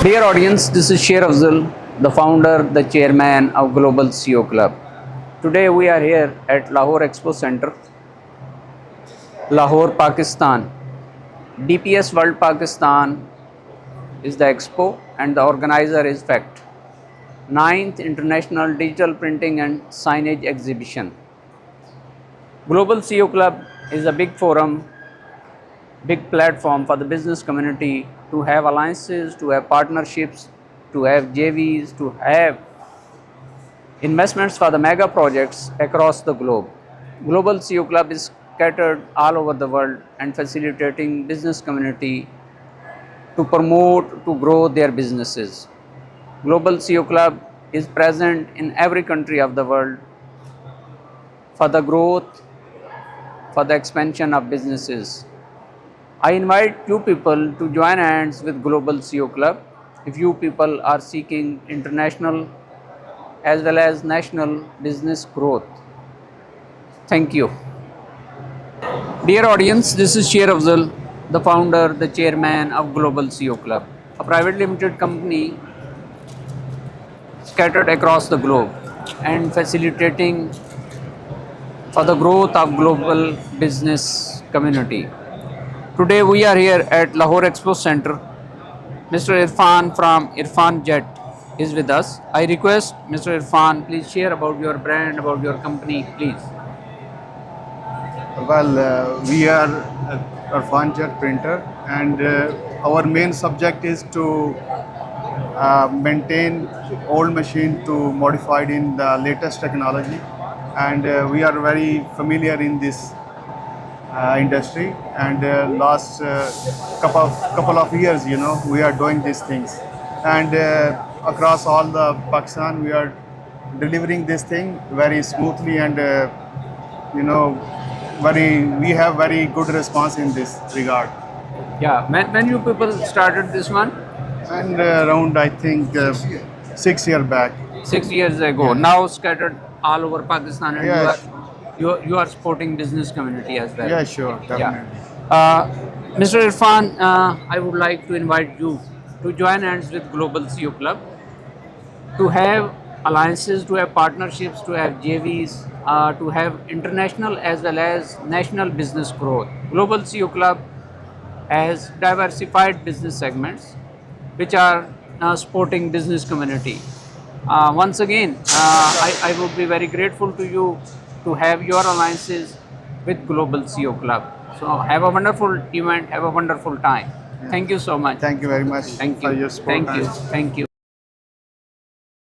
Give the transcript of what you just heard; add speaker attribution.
Speaker 1: Dear audience, this is Sher Afzal, the founder, the chairman of Global CEO Club. Today we are here at Lahore Expo Center, Lahore, Pakistan. DPS World Pakistan is the expo and the organizer is FACT, Ninth International Digital Printing and Signage Exhibition. Global CEO Club is a big forum, big platform for the business community to have alliances, to have partnerships, to have JVs, to have investments for the mega projects across the globe. Global CEO Club is scattered all over the world and facilitating business community to promote, to grow their businesses. Global CEO Club is present in every country of the world for the growth, for the expansion of businesses. I invite you people to join hands with Global CEO Club if you people are seeking international as well as national business growth. Thank you. Dear audience, this is Sher Afzal, the founder, the chairman of Global CEO Club, a private limited company scattered across the globe and facilitating for the growth of global business community. Today we are here at Lahore Expo Center. Mr. Irfan from Irfan Jet is with us. I request Mr. Irfan, please share about your brand, about your company, please.
Speaker 2: Well, we are a Jet printer, and our main subject is to maintain old machine to modified in the latest technology, and we are very familiar in this industry. And last couple of years, we are doing these things, and across all the Pakistan, we are delivering this thing very smoothly, and you know we have very good response in this regard.
Speaker 1: Yeah, when you people started this one?
Speaker 2: And around, I think, 6 years back.
Speaker 1: 6 years ago.
Speaker 2: Yeah.
Speaker 1: Now scattered all over Pakistan, and
Speaker 2: Yeah.
Speaker 1: you are supporting business community as well.
Speaker 2: Yeah, sure, definitely.
Speaker 1: Mr. Irfan, I would like to invite you to join hands with Global CEO Club to have alliances, to have partnerships, to have JVs, to have international as well as national business growth. Global CEO Club has diversified business segments which are supporting business community. Once again, I would be very grateful to you to have your alliances with Global CEO Club. So have a wonderful event, have a wonderful time. Thank you so much.
Speaker 2: Thank you very much
Speaker 1: Thank
Speaker 2: for
Speaker 1: you.
Speaker 2: your support.
Speaker 1: Thank you. Thank you.